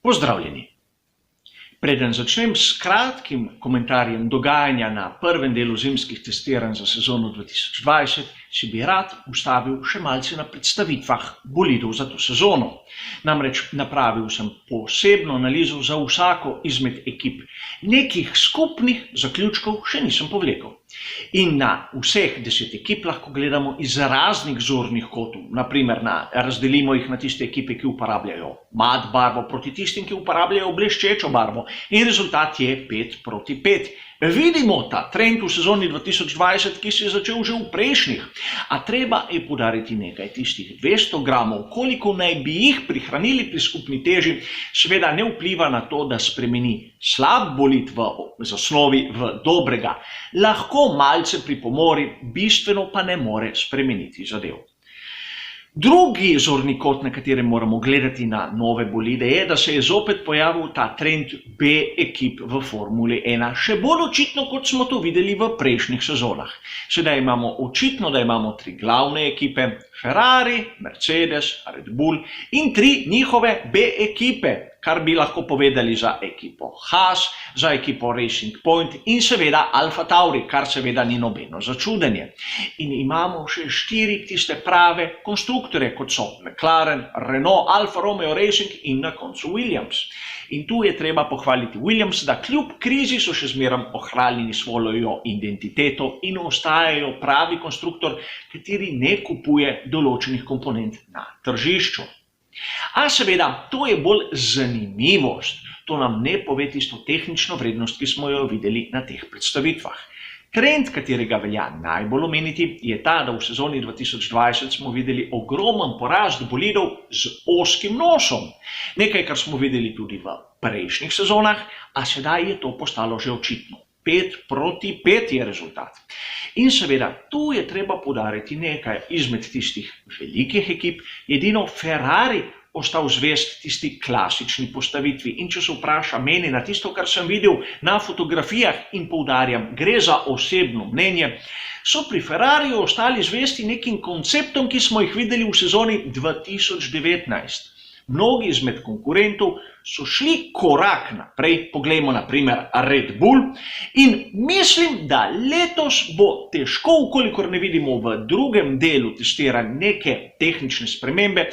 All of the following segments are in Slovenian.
Pozdravljeni! Preden začnem s kratkim komentarjem dogajanja na prvem delu zimskih testiranj za sezono 2020, si bi rad ustavil še malce na predstavitvah bolidov za to sezono. Namreč napravil sem posebno analizo za vsako izmed ekip. Nekih skupnih zaključkov še nisem povlekel. In na vseh 10 ekip lahko gledamo iz raznih zornih kotov. Naprimer, razdelimo jih na tiste ekipe, ki uporabljajo mat barvo proti tistim, ki uporabljajo bleščečo barvo. In rezultat je 5:5. Vidimo ta trend v sezoni 2020, ki se je začel že v prejšnjih. A treba je poudariti nekaj, tistih 200 gramov, koliko naj bi jih prihranili pri skupni teži, seveda ne vpliva na to, da spremeni slab bolid v zasnovi v dobrega. Lahko malce pripomori, bistveno pa ne more spremeniti zadev. Drugi zorni kot, na katerem moramo gledati na nove bolide, je, da se je zopet pojavil ta trend B ekip v Formuli 1. Še bolj očitno, kot smo to videli v prejšnjih sezonah. Sedaj imamo očitno, da imamo 3 glavne ekipe, Ferrari, Mercedes, Red Bull in 3 njihove B ekipe, kar bi lahko povedali za ekipo Haas, za ekipo Racing Point in seveda Alfa Tauri, kar seveda ni nobeno začudenje. In imamo še 4 tiste prave konstruktorje, kot so McLaren, Renault, Alfa Romeo Racing in na koncu Williams. In tu je treba pohvaliti Williams, da kljub krizi so še zmeraj ohranili svojo identiteto in ostajajo pravi konstruktor, kateri ne kupuje določenih komponent na tržišču. A seveda, to je bolj zanimivost, to nam ne pove tisto tehnično vrednost, ki smo jo videli na teh predstavitvah. Trend, katerega velja najbolj omeniti, je ta, da v sezoni 2020 smo videli ogromen porast bolidov z ozkim nosom. Nekaj, kar smo videli tudi v prejšnjih sezonah, a sedaj je to postalo že očitno. 5:5 je rezultat. In seveda, tu je treba poudariti nekaj izmed tistih velikih ekip, edino Ferrari ostal zvest tisti klasični postavitvi. In če se vpraša mene na tisto, kar sem videl na fotografijah in poudarjam, gre za osebno mnenje, so pri Ferrariju ostali zvesti nekim konceptom, ki smo jih videli v sezoni 2019. Mnogi izmed konkurentov so šli korak naprej, poglejmo na primer Red Bull, in mislim, da letos bo težko, ukolikor ne vidimo v drugem delu testiranj neke tehnične spremembe,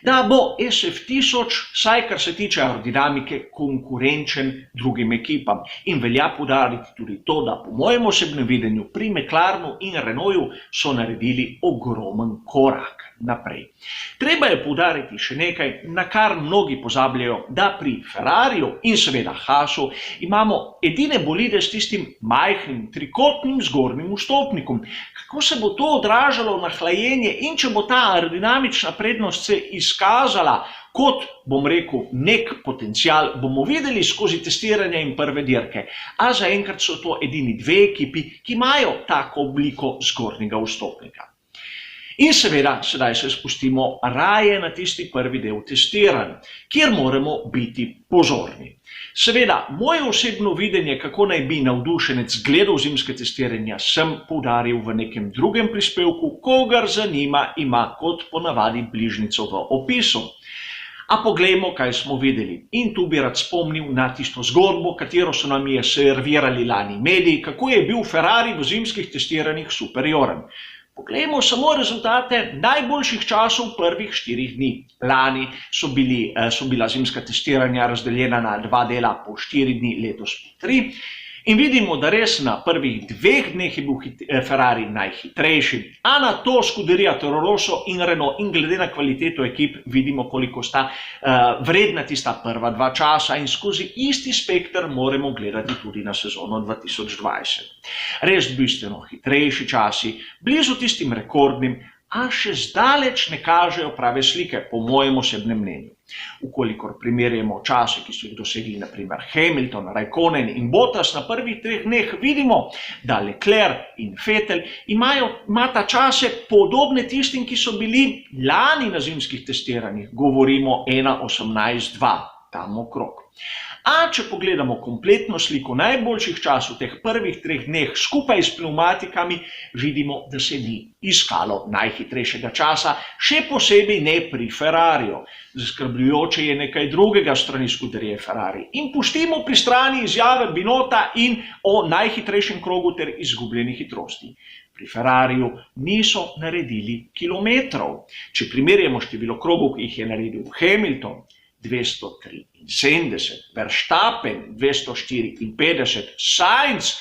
da bo SF1000, saj kar se tiče aerodinamike, konkurenčen drugim ekipam. In velja poudariti tudi to, da po mojem osebnem videnju pri McLarenu in Renaultu so naredili ogromen korak naprej. Treba je poudariti še nekaj, na kar mnogi pozabljajo, da pri Ferrariju in seveda Haasu imamo edine bolide s tistim majhnim trikotnim zgornjim vstopnikom. Kako se bo to odražalo na hlajenje in če bo ta aerodinamična prednost se izkazala kot, bom rekel, nek potencial, bomo videli skozi testiranje in prve dirke. A zaenkrat so to edini 2 ekipi, ki imajo tako obliko zgornjega vstopnika. In seveda, sedaj se spustimo raje na tisti prvi del testiranj, kjer moramo biti pozorni. Seveda, moje osebno videnje, kako naj bi navdušenec gledal zimske testiranja, sem poudaril v nekem drugem prispevku, kogar zanima, ima kot ponavadi bližnjico v opisu. A poglejmo, kaj smo videli. In tu bi rad spomnil na tisto zgodbo, katero so nam je servirali lani mediji, kako je bil Ferrari v zimskih testiranjih superioren. Poglejmo samo rezultate najboljših časov prvih 4 dni. Lani so bila zimska testiranja razdeljena na 2 dela po 4 dni, letos po 3. In vidimo, da res na prvih 2 dneh je bil Ferrari najhitrejši, a na to Scuderia Toro Rosso in Renault. In glede na kvaliteto ekip vidimo, koliko sta vredna tista prva 2 časa in skozi isti spekter moramo gledati tudi na sezono 2020. Res bistveno hitrejši časi, blizu tistim rekordnim, a še zdaleč ne kažejo prave slike, po mojem osebnem mnenju. Ukolikor primerjamo čase, ki so jih dosegli na primer Hamilton, Raikkonen in Bottas na prvih 3 dneh, vidimo, da Leclerc in Vettel imata čase podobne tistim, ki so bili lani na zimskih testiranjih. Govorimo 1:18:2, tam okrog. A če pogledamo kompletno sliko najboljših časov teh prvih 3 dneh skupaj s pneumatikami, vidimo, da se ni iskalo najhitrejšega časa, še posebej ne pri Ferrariju. Zaskrbljujoče je nekaj drugega strani skuderije Ferrari. In pustimo pri strani izjave Binota in o najhitrejšem krogu ter izgubljeni hitrosti. Pri Ferrariju niso naredili kilometrov. Če primerjamo število krogov, ki jih je naredil Hamilton, 273, Verstappen 254, Sainz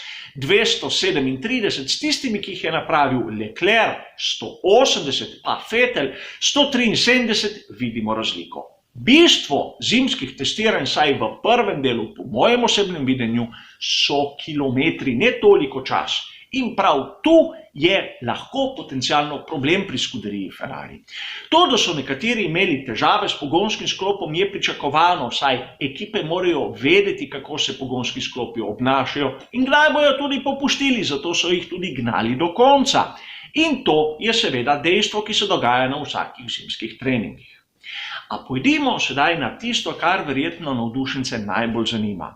237, s tistimi, ki jih je napravil Leclerc 180, pa Vettel 173, vidimo razliko. Bistvo zimskih testiranj, saj v prvem delu, po mojem osebnem videnju, so kilometri, ne toliko čas. In prav tu je lahko potencialno problem pri skuderiji Ferrari. To, da so nekateri imeli težave s pogonskim sklopom, je pričakovano, saj ekipe morajo vedeti, kako se pogonski sklopi obnašajo in kdaj bojo tudi popustili, zato so jih tudi gnali do konca. In to je seveda dejstvo, ki se dogaja na vsakih zimskih treningih. A pojdimo sedaj na tisto, kar verjetno navdušence najbolj zanima.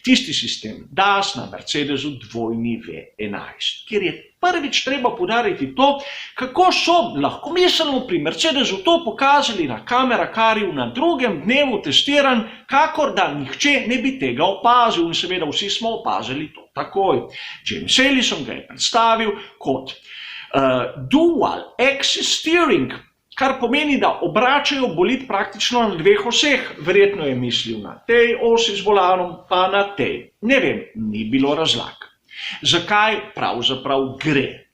Tisti sistem DAS na Mercedesu dvojni V11, kjer je prvič treba poudariti to, kako so lahkomiselno pri Mercedesu to pokazali na kamerakarju na drugem dnevu testiranj, kakor da nihče ne bi tega opazil in seveda vsi smo opazili to takoj. James Allison ga je predstavil kot dual axis steering, kar pomeni, da obračajo bolid praktično na 2 oseh. Verjetno je mislil na tej osi z volanom, pa na tej. Ne vem, ni bilo razlag. Zakaj pravzaprav gre?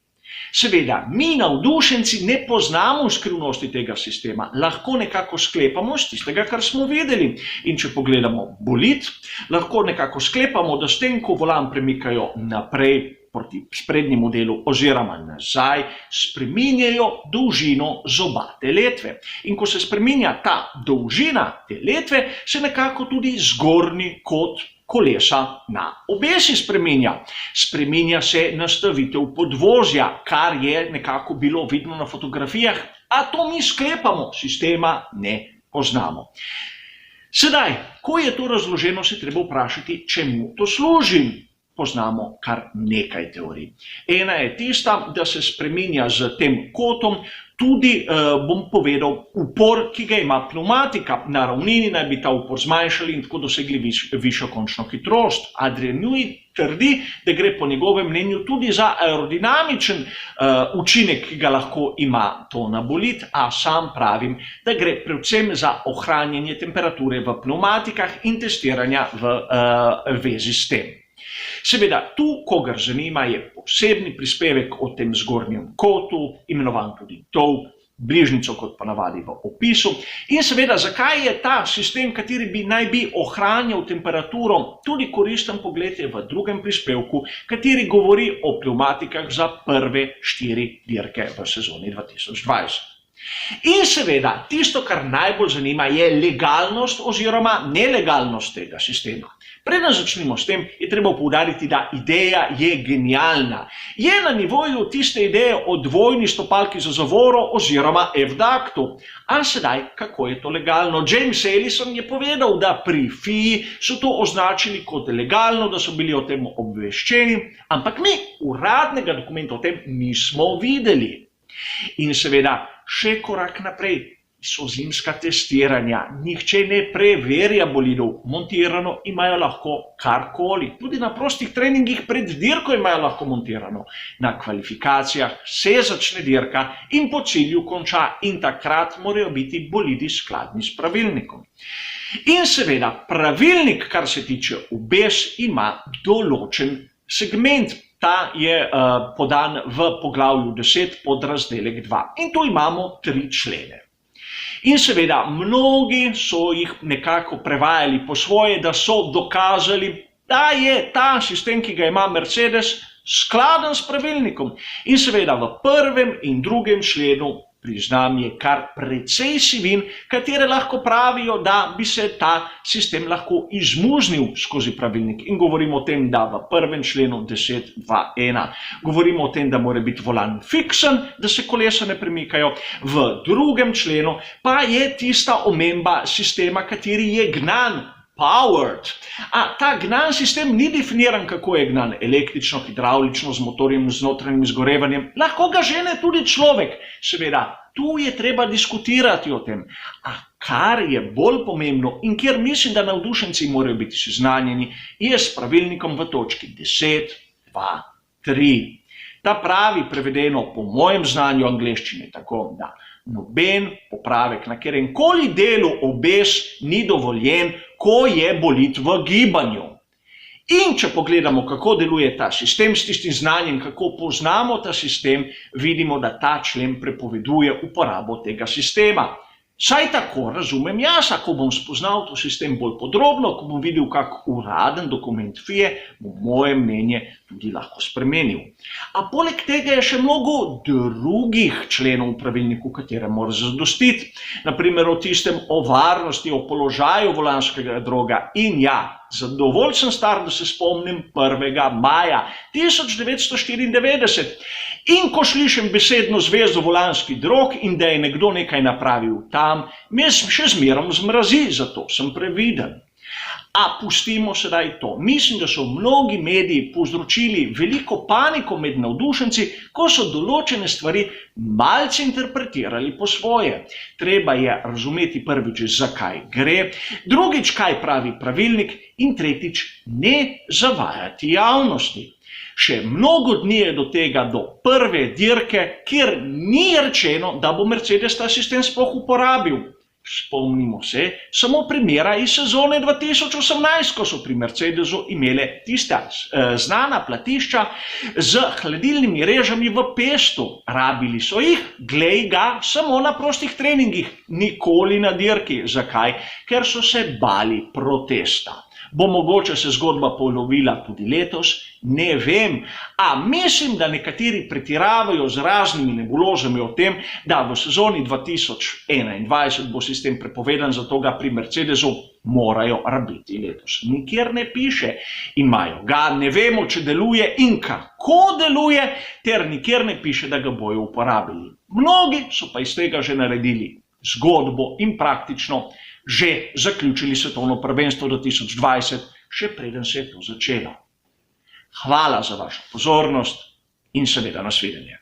Seveda, mi navdušenci ne poznamo skrivnosti tega sistema, lahko nekako sklepamo z tistega, kar smo videli. In če pogledamo bolid, lahko nekako sklepamo, da s tem, ko volan premikajo naprej proti sprednjemu delu oziroma nazaj, spreminjajo dolžino zobate letve. In ko se spreminja ta dolžina te letve, se nekako tudi zgornji kot kolesa na obesi spreminja. Spreminja se nastavitev podvozja, kar je nekako bilo vidno na fotografijah, a to mi sklepamo, sistema ne poznamo. Sedaj, ko je to razloženo, se treba vprašati, čemu to služi. Poznamo kar nekaj teorij. Ena je tista, da se spreminja z tem kotom tudi, bom povedal, upor, ki ga ima pneumatika. Na ravnini naj bi ta upor zmanjšali in tako dosegli višjo končno hitrost. Adrian Newey trdi, da gre po njegovem mnenju tudi za aerodinamičen učinek, ki ga lahko ima to na bolid, a sam pravim, da gre predvsem za ohranjanje temperature v pneumatikah in testiranja v vezi s tem. Seveda, tu, kogar zanima, je posebni prispevek o tem zgornjem kotu, imenovan tudi TOW, bližnjico kot ponavadi v opisu. In seveda, zakaj je ta sistem, kateri naj bi ohranjal temperaturo, tudi koristen pogled je v drugem prispevku, kateri govori o pneumatikah za prve 4 dirke v sezoni 2020. In seveda, tisto, kar najbolj zanima, je legalnost oziroma nelegalnost tega sistema. Preden začnemo s tem, je treba poudariti, da ideja je genialna. Je na nivoju tiste ideje o dvojni stopalki za zavoro oziroma F-daktu. A sedaj, kako je to legalno? James Allison je povedal, da pri FIA so to označili kot legalno, da so bili o tem obveščeni, ampak mi uradnega dokumenta o tem nismo videli. In seveda, še korak naprej. So zimska testiranja, nihče ne preverja bolidov, montirano imajo lahko karkoli, tudi na prostih treningih pred dirko imajo lahko montirano. Na kvalifikacijah se začne dirka in po cilju konča in takrat morajo biti bolidi skladni s pravilnikom. In seveda, pravilnik, kar se tiče obes, ima določen segment. Ta je podan v poglavju 10 pod razdelek 2 in tu imamo 3 člene. In seveda, mnogi so jih nekako prevajali po svoje, da so dokazali, da je ta sistem, ki ga ima Mercedes, skladen s pravilnikom. In seveda, v 1. in 2. členu, priznam, je kar precej sivin, katere lahko pravijo, da bi se ta sistem lahko izmuznil skozi pravilnik. In govorimo o tem, da v 1. členu 10.2.1 govorimo o tem, da mora biti volan fiksen, da se kolesa ne premikajo. V 2. členu pa je tista omemba sistema, kateri je gnan powered. Ta gnan sistem ni definiran, kako je gnan, električno, hidravlično, z motorjem, z notranjim izgorevanjem. Lahko ga žene tudi človek. Seveda, tu je treba diskutirati o tem. Kar je bolj pomembno in kjer mislim, da navdušenci morajo biti seznanjeni, je s pravilnikom v točki 10, 2, 3. Ta pravi, prevedeno po mojem znanju angleščine, tako da noben popravek na kateremkoli delu obes ni dovoljen, ko je bolit v gibanju. In če pogledamo, kako deluje ta sistem s tistim znanjem, kako poznamo ta sistem, vidimo, da ta člen prepoveduje uporabo tega sistema. Saj tako razumem jaz, ko bom spoznal to sistem bolj podrobno, ko bom videl kak uraden dokument FIE, bom moje mnenje tudi lahko spremenil. Poleg tega je še mnogo drugih členov v pravilniku, katere mora zadostiti. Naprimer o tistem o varnosti, o položaju volanskega droga. In ja, dovolj sem star, da se spomnim 1. maja 1994. In ko slišim besedno zvezo volanski drog in da je nekdo nekaj napravil tam, me še zmerom zmrazi, zato sem previden. Pustimo sedaj to. Mislim, da so mnogi mediji povzročili veliko paniko med navdušenci, ko so določene stvari malce interpretirali po svoje. Treba je razumeti prvič, zakaj gre, drugič, kaj pravi pravilnik in tretjič, ne zavajati javnosti. Še mnogo dni je do tega, do prve dirke, kjer ni rečeno, da bo Mercedes ta sistem sploh uporabil. Spomnimo se samo primera iz sezone 2018, ko so pri Mercedesu imele tista znana platišča z hladilnimi režami v Pestu. Rabili so jih, glej ga, samo na prostih treningih, nikoli na dirki. Zakaj? Ker so se bali protesta. Bo mogoče se zgodba ponovila tudi letos? Ne vem. Mislim, da nekateri pretiravajo z raznimi nebulozami o tem, da v sezoni 2021 bo sistem prepovedan, zato ga pri Mercedesu morajo rabiti letos. Nikjer ne piše. Imajo ga, ne vemo, če deluje in kako deluje, ter nikjer ne piše, da ga bojo uporabili. Mnogi so pa iz tega že naredili zgodbo in praktično že zaključili svetovno prvenstvo 2020, še preden se je to začelo. Hvala za vašo pozornost in seveda nasvidenje.